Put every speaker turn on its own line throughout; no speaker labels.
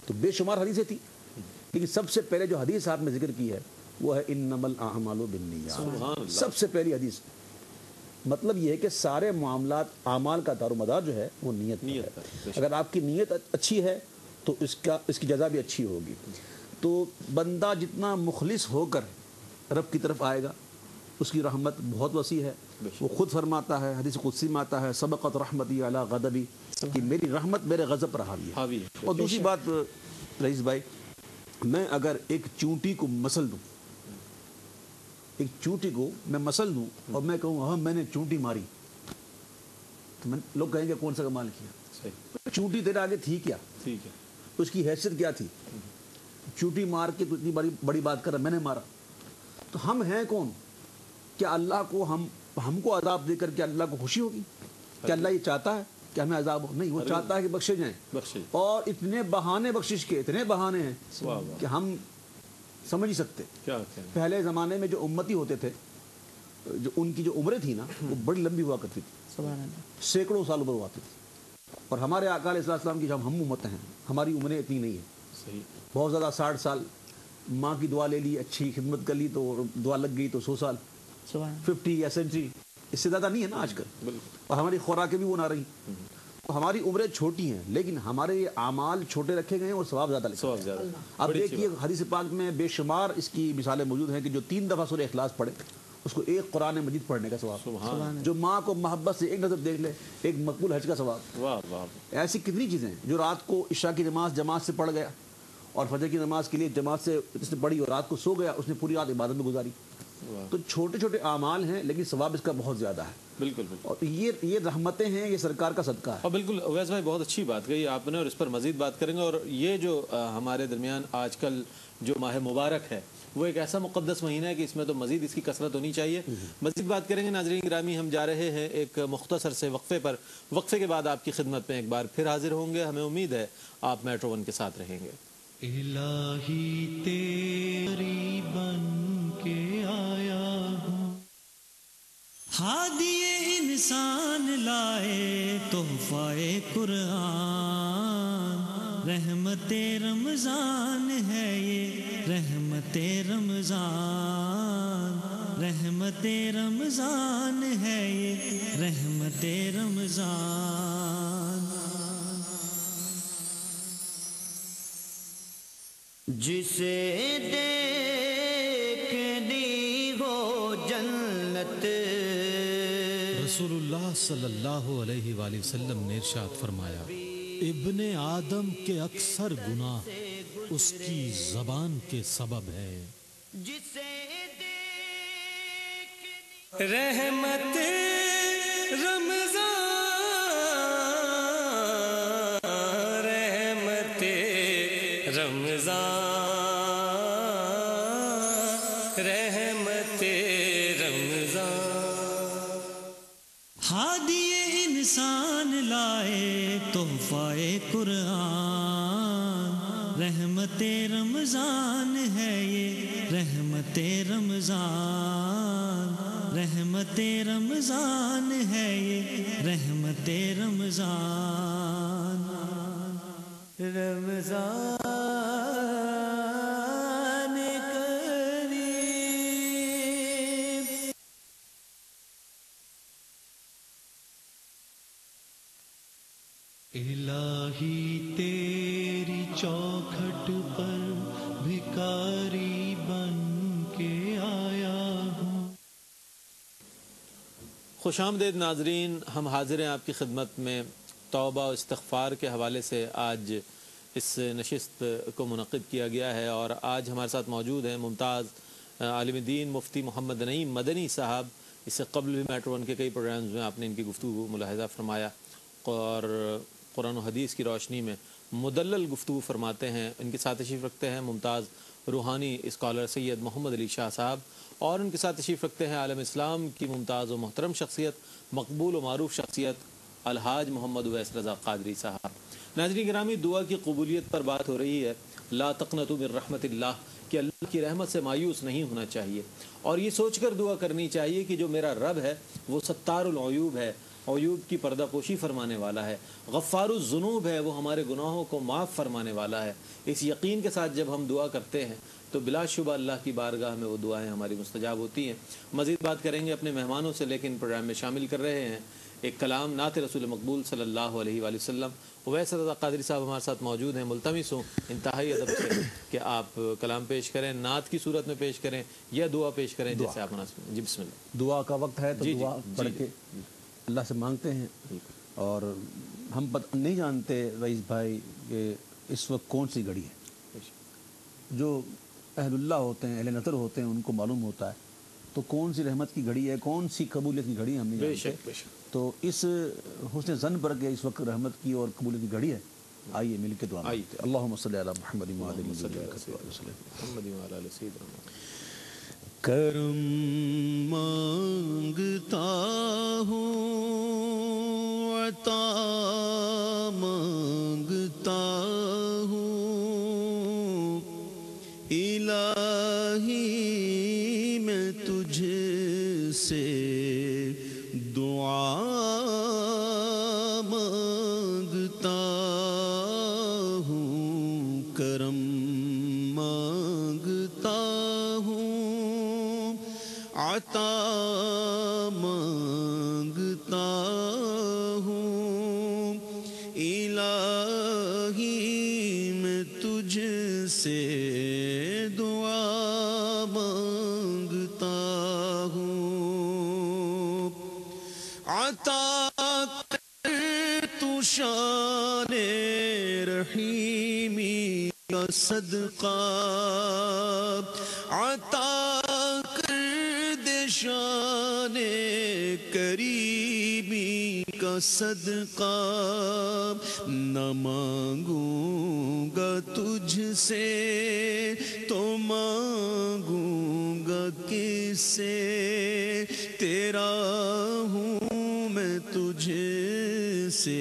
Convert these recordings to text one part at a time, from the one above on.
تو بے شمار حدیثیں تھیں، لیکن سب سے پہلے جو حدیث آپ نے ذکر کی ہے وہ ہے انما الاعمال بالنیات، سب سے پہلی حدیث۔ مطلب یہ ہے کہ سارے معاملات، اعمال کا دار و مدار جو ہے وہ نیت ہے۔ اگر آپ کی نیت اچھی ہے تو اس کی جزا بھی اچھی ہوگی۔ تو بندہ جتنا مخلص ہو کر رب کی طرف آئے گا، اس کی رحمت بہت وسیع ہے۔ وہ خود فرماتا ہے، حدیث قدسی میں آتا ہے، سبقت رحمتی علی غضبی، کہ میری رحمت میرے غضب پر حاوی ہے۔ اور دوسری بات رئیس بھائی، میں اگر ایک چونٹی کو مسل دوں، ایک چونٹی کو میں مسل دوں اور میں کہوں ہاں میں نے چونٹی ماری، تو لوگ کہیں گے کون سا کمال کیا؟ چونٹی تیرے آگے تھی کیا؟ اس کی حیثیت کیا تھی؟ چونٹی مار کے تو اتنی بڑی بات کر رہا میں نے مارا۔ تو ہم ہیں کون؟ کیا اللہ کو ہم کو عذاب دے کر کے اللہ کو خوشی ہوگی؟ کیا اللہ یہ چاہتا ہے کہ ہمیں عذاب ہو؟ نہیں، وہ چاہتا ہے کہ بخشے جائیں۔ اور اتنے بہانے بخشش کے، اتنے بہانے ہیں کہ ہم سمجھ نہیں سکتے۔ پہلے زمانے میں جو امتی ہوتے تھے، جو ان کی جو عمریں تھی نا وہ بڑی لمبی ہوا کرتی تھی، سینکڑوں سال عمر ہوا کرتی تھی۔ اور ہمارے آقا علیہ السلام کی جب ہم امت ہیں، ہماری عمریں اتنی نہیں ہیں، بہت زیادہ 60 سال، ماں کی دعا لے لی، اچھی خدمت کر لی تو دعا لگ گئی تو 100 سال، 50 یا سینچری، اس سے زیادہ نہیں ہے نا آج کل۔ اور ہماری خوراکیں بھی وہ نہ رہی، ہماری عمریں چھوٹی ہیں لیکن ہمارے اعمال چھوٹے رکھے گئے ہیں اور ثواب زیادہ لکھے گئے ہیں۔ اب دیکھیے حدیث پاک میں بے شمار اس کی مثالیں موجود ہیں کہ جو 3 دفعہ سورہ اخلاص پڑھے اس کو ایک قرآن مجید پڑھنے کا ثواب، جو ماں کو محبت سے ایک نظر دیکھ لے ایک مقبول حج کا ثواب۔ ایسی کتنی چیزیں ہیں، جو رات کو عشاء کی نماز جماعت سے پڑھ گیا اور فجر کی نماز کے لیے جماعت سے اس نے پڑھی اور رات کو سو گیا، اس نے پوری رات عبادت میں گزاری۔ تو چھوٹے چھوٹے اعمال ہیں لیکن ثواب اس کا بہت زیادہ ہے۔ بالکل اور یہ رحمتیں ہیں، یہ سرکار کا صدقہ ہے۔
اور بالکل اویس بھائی بہت اچھی بات کہی آپ نے، اور اس پر مزید بات کریں گے۔ اور یہ جو ہمارے درمیان آج کل جو ماہ مبارک ہے وہ ایک ایسا مقدس مہینہ ہے کہ اس میں تو مزید اس کی کثرت ہونی چاہیے۔ مزید بات کریں گے۔ ناظرین گرامی، ہم جا رہے ہیں ایک مختصر سے وقفے پر، وقفے کے بعد آپ کی خدمت میں ایک بار پھر حاضر ہوں گے۔ ہمیں امید ہے آپ میٹرو ون کے ساتھ رہیں گے۔
الہی تیری بن کے آیا ہوں، ہادی انسان لائے تحفہ قرآن، رحمت رمضان ہے یہ رحمت رمضان، رحمت رمضان ہے یہ رحمت رمضان، جسے دیکھنی ہو جنت۔
رسول اللہ صلی اللہ علیہ وآلہ وسلم نے ارشاد فرمایا، ابن آدم کے اکثر گناہ اس کی زبان کے سبب ہے۔
جسے رحمت رمضان، رحمت رمضان، رحمت رمضان، ہادی انسان لائے تحفہ قرآن، رحمت رمضان ہے یہ رحمت رمضان، رحمت رمضان ہے یہ رحمت رمضان، رمضان کریم۔ الہی تیری چوکھٹ پر بھکاری بن کے آیا ہوں۔
خوش آمدید ناظرین، ہم حاضر ہیں آپ کی خدمت میں۔ توبہ و استغفار کے حوالے سے آج اس نشست کو منعقد کیا گیا ہے، اور آج ہمارے ساتھ موجود ہیں ممتاز عالم دین مفتی محمد نعیم مدنی صاحب۔ اس سے قبل بھی میٹرو ون کے کئی پروگرامز میں آپ نے ان کی گفتگو ملاحظہ فرمایا اور قرآن و حدیث کی روشنی میں مدلل گفتگو فرماتے ہیں۔ ان کے ساتھ تشریف رکھتے ہیں ممتاز روحانی اسکالر سید محمد علی شاہ صاحب، اور ان کے ساتھ تشریف رکھتے ہیں عالم اسلام کی ممتاز و محترم شخصیت، مقبول و معروف شخصیت الحاج محمد اویس رضا قادری صاحب۔ ناظرین گرامی، دعا کی قبولیت پر بات ہو رہی ہے۔ لا تقنطوا من رحمت اللہ، کہ اللہ کی رحمت سے مایوس نہیں ہونا چاہیے، اور یہ سوچ کر دعا کرنی چاہیے کہ جو میرا رب ہے وہ ستار العیوب ہے، عیوب کی پردہ پوشی فرمانے والا ہے، غفار الذنوب ہے، وہ ہمارے گناہوں کو معاف فرمانے والا ہے۔ اس یقین کے ساتھ جب ہم دعا کرتے ہیں تو بلا شبہ اللہ کی بارگاہ میں وہ دعائیں ہماری مستجاب ہوتی ہیں۔ مزید بات کریں گے اپنے مہمانوں سے، لیکن پروگرام میں شامل کر رہے ہیں ایک کلام نعت رسول مقبول صلی اللہ علیہ وآلہ وسلم۔ اویس رضا قادری صاحب ہمارے ساتھ موجود ہیں۔ ملتمس ہوں انتہائی ادب سے کہ آپ کلام پیش کریں، نعت کی صورت میں پیش کریں یا دعا پیش کریں جیسے آپ مناسب۔ جی بسم اللہ۔
دعا کا وقت ہے تو دعا پڑھ کے اللہ سے مانگتے ہیں۔ اور ہم نہیں جانتے رئیس بھائی کہ اس وقت کون سی گھڑی ہے۔ جو اہل اللہ ہوتے ہیں، اہل نظر ہوتے ہیں، ان کو معلوم ہوتا ہے تو کون سی رحمت کی گھڑی ہے، کون سی قبولیت کی گھڑی ہم نہیں جانتے۔ تو اس حسن ظن پر کہ اس وقت رحمت کی اور قبولیت کی گھڑی ہے، آئیے مل کے دعا مانگتے ہیں۔ اللہم صلی علی محمد وعلی آلہ سیدنا۔
کرم مانگتا ہوں، عطا مانگتا ہوں، الہی میں تجھ سے دعا مانگتا ہوں، کرم مانگتا ہوں، عطا مانگتا ہوں، الہی میں تجھ سے دعا مانگتا ہوں، عطا کر تو شان رحیمی کا صدقہ، عطا کر دے شان کریمی کا صدقہ، نہ مانگوں گا تجھ سے تو مانگوں گا کس سے، تیرا ہوں میں تجھ سے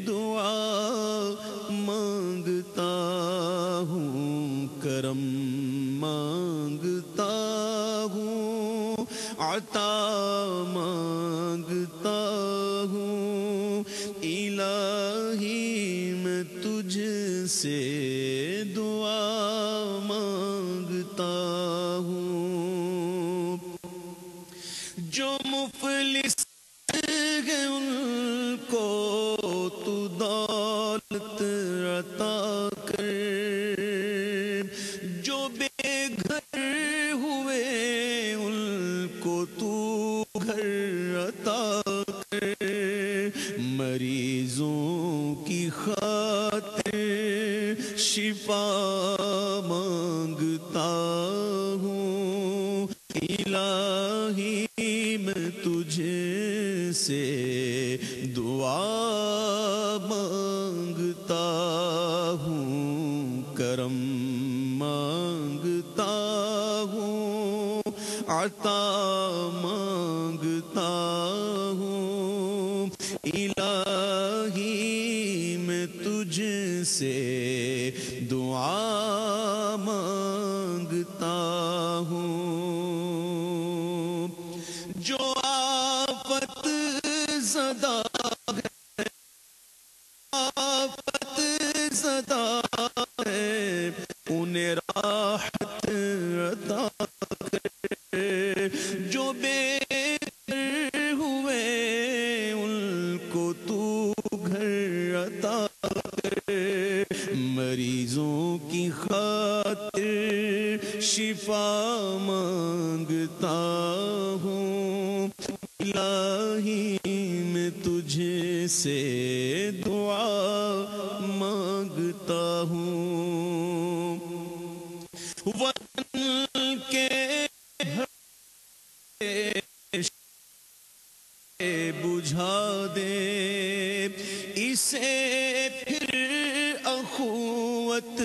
دعا مانگتا ہوں، کرم مانگتا ہوں، عطا مانگتا ہوں، الہی میں تجھ سے دعا مانگتا ہوں۔ جو مفلس ہیں ان کو تو دولت عطا کر، جو بے گھر ہوئے ان کو تو گھر عطا کر، مریضوں کی خاطر شفا مانگتا ہوں، الہی میں تجھ سے دعا مانگتا ہوں، کرم مانگتا ہوں، عطا مانگتا ہوں، الہی میں تجھ سے دعا مانگتا ہوں۔ جو آفت زدہ ہے، آفت زدہ ہے، انہیں راحت عطا کر، جو بے گھر ہوئے ان کو تو گھر عطا کر، مریضوں کی خاطر شفا مانگتا ہوں، الہی میں تجھ سے دعا مانگتا ہوں۔ وطن کے بجھا دے اسے، پھر اخوت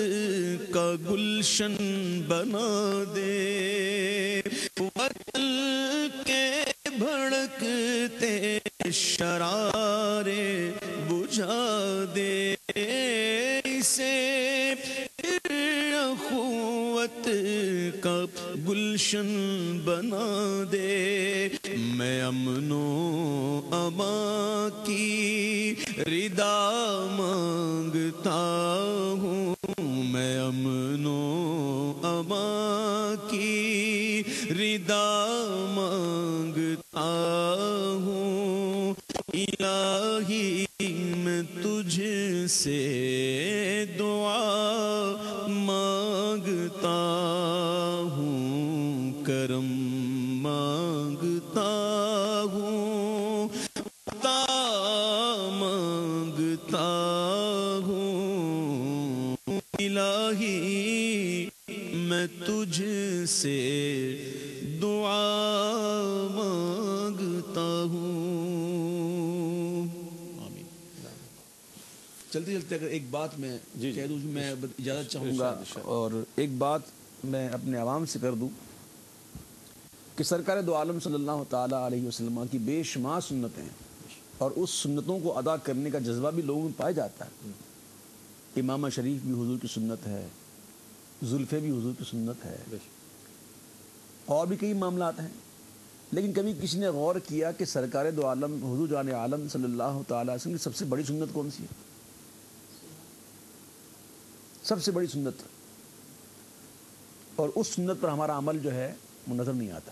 کا گلشن بنا دے، وطن کے بھڑکتے شرارے بجھا دے اسے، پھر اخوت کا گلشن بنا دے، میں امن و امان کی ردا مانگتا ہوں میں امن و امان کی ردا مانگتا ہوں الہی میں تجھ سے دعا مانگتا ہوں کرم مانگتا ہوں عطا مانگتا ہوں الہی میں تجھ سے دعا مانگتا ہوں.
چلتے چلتے اگر ایک بات میں کہہ دوں، میں اجازت چاہوں گا
ارشاد.
اور ایک بات میں اپنے عوام سے کر دوں کہ سرکار دو عالم صلی اللہ تعالیٰ علیہ وسلم کی بے شمار سنتیں ہیں اور اس سنتوں کو ادا کرنے کا جذبہ بھی لوگوں میں پایا جاتا ہے. امامہ شریف بھی حضور کی سنت ہے، زلفے بھی حضور کی سنت ہے، اور بھی کئی معاملات ہیں. لیکن کبھی کسی نے غور کیا کہ سرکار دو عالم حضور جان عالم صلی اللہ تعالیٰ علیہ وسلم کی سب سے بڑی سنت کون سی ہے؟ سب سے بڑی سنت، اور اس سنت پر ہمارا عمل جو ہے وہ نظر نہیں آتا.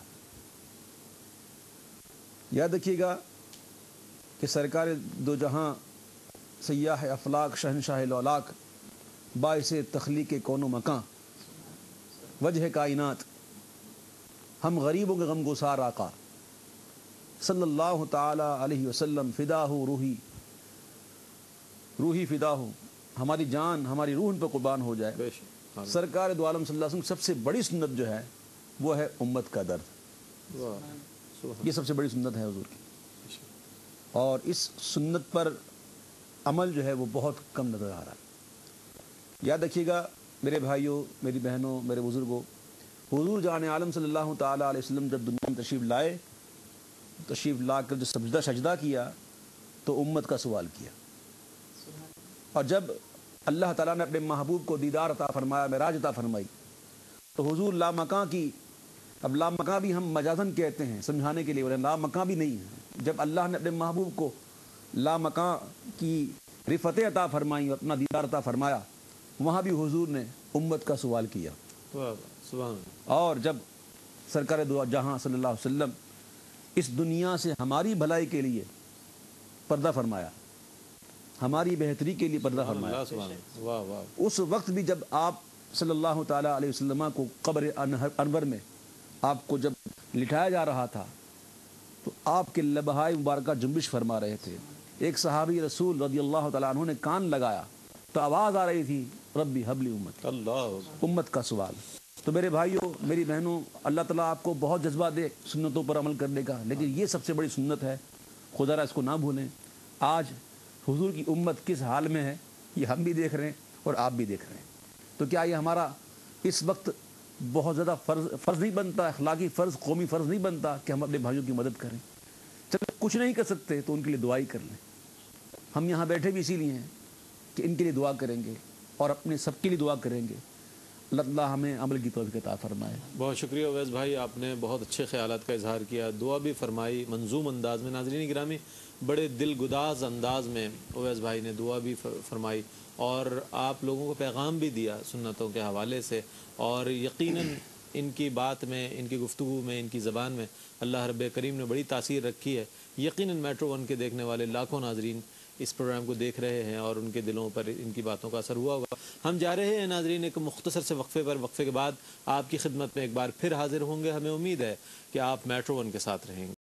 یاد رکھیے گا کہ سرکار دو جہاں سیاح افلاق شہنشاہ الاولاق باعث تخلیق کون و مکان وجہ کائنات ہم غریبوں کے غم گسار آقا صلی اللہ تعالی علیہ وسلم فدا ہو روحی فدا ہو، ہماری جان ہماری روح ان پہ قربان ہو جائے. سرکار دو عالم صلی اللہ علیہ وسلم سب سے بڑی سنت جو ہے وہ ہے امت کا درد. یہ سب سے بڑی سنت ہے حضور کی، اور اس سنت پر عمل جو ہے وہ بہت کم نظر آ رہا ہے. یاد رکھیے گا میرے بھائیوں، میری بہنوں، میرے بزرگوں، حضور جان عالم صلی اللہ تعالیٰ علیہ وسلم جب دنیا میں تشریف لا کر جو سجدہ کیا تو امت کا سوال کیا، اور جب اللہ تعالیٰ نے اپنے محبوب کو دیدار عطا فرمایا، معراج عطا فرمائی، تو حضور لامکاں کی، اب لامکاں بھی ہم مجازن کہتے ہیں سمجھانے کے لیے، ورنہ لامکاں بھی نہیں ہے. جب اللہ نے اپنے محبوب کو لامکاں کی رفعتیں عطا فرمائیں اور اپنا دیدار عطا فرمایا، وہاں بھی حضور نے امت کا سوال کیا. اور جب سرکار دو جہاں صلی اللہ علیہ وسلم اس دنیا سے ہماری بھلائی کے لیے پردہ فرمایا، ہماری بہتری کے لیے پردہ فرمایا، اس وقت بھی جب آپ صلی اللہ تعالیٰ علیہ وسلم کو قبر انور میں آپ کو جب لٹایا جا رہا تھا تو آپ کے لبہائے مبارکہ جنبش فرما رہے تھے. ایک صحابی رسول رضی اللہ تعالیٰ عنہ نے کان لگایا تو آواز آ رہی تھی ربی حبلی امت، امت کا سوال. تو میرے بھائیوں، میری بہنوں، اللہ تعالیٰ آپ کو بہت جذبہ دے سنتوں پر عمل کرنے کا، لیکن یہ سب سے بڑی سنت ہے، خدا را اس کو نہ بھولیں. آج حضور کی امت کس حال میں ہے یہ ہم بھی دیکھ رہے ہیں اور آپ بھی دیکھ رہے ہیں. تو کیا یہ ہمارا اس وقت بہت زیادہ فرض نہیں بنتا، اخلاقی فرض، قومی فرض نہیں بنتا کہ ہم اپنے بھائیوں کی مدد کریں؟ چلو کچھ نہیں کر سکتے تو ان کے لیے دعائی کر لیں. ہم یہاں بیٹھے بھی اسی لیے ہیں کہ ان کے لیے دعا کریں گے اور اپنے سب کے لیے دعا کریں گے. اللہ تعالیٰ ہمیں عمل کی توفیق عطا فرمائے.
بہت شکریہ اویس بھائی، آپ نے بہت اچھے خیالات کا اظہار کیا، دعا بھی فرمائی منظوم انداز میں. ناظرین گرامی، بڑے دل گداز انداز میں اویس بھائی نے دعا بھی فرمائی اور آپ لوگوں کو پیغام بھی دیا سنتوں کے حوالے سے. اور یقیناً ان کی بات میں، ان کی گفتگو میں، ان کی زبان میں اللہ رب کریم نے بڑی تاثیر رکھی ہے. یقیناً میٹرو ون کے دیکھنے والے لاکھوں ناظرین اس پروگرام کو دیکھ رہے ہیں اور ان کے دلوں پر ان کی باتوں کا اثر ہوا ہوگا. ہم جا رہے ہیں ناظرین ایک مختصر سے وقفے پر. وقفے کے بعد آپ کی خدمت میں ایک بار پھر حاضر ہوں گے. ہمیں امید ہے کہ آپ میٹرو ون کے ساتھ رہیں گے.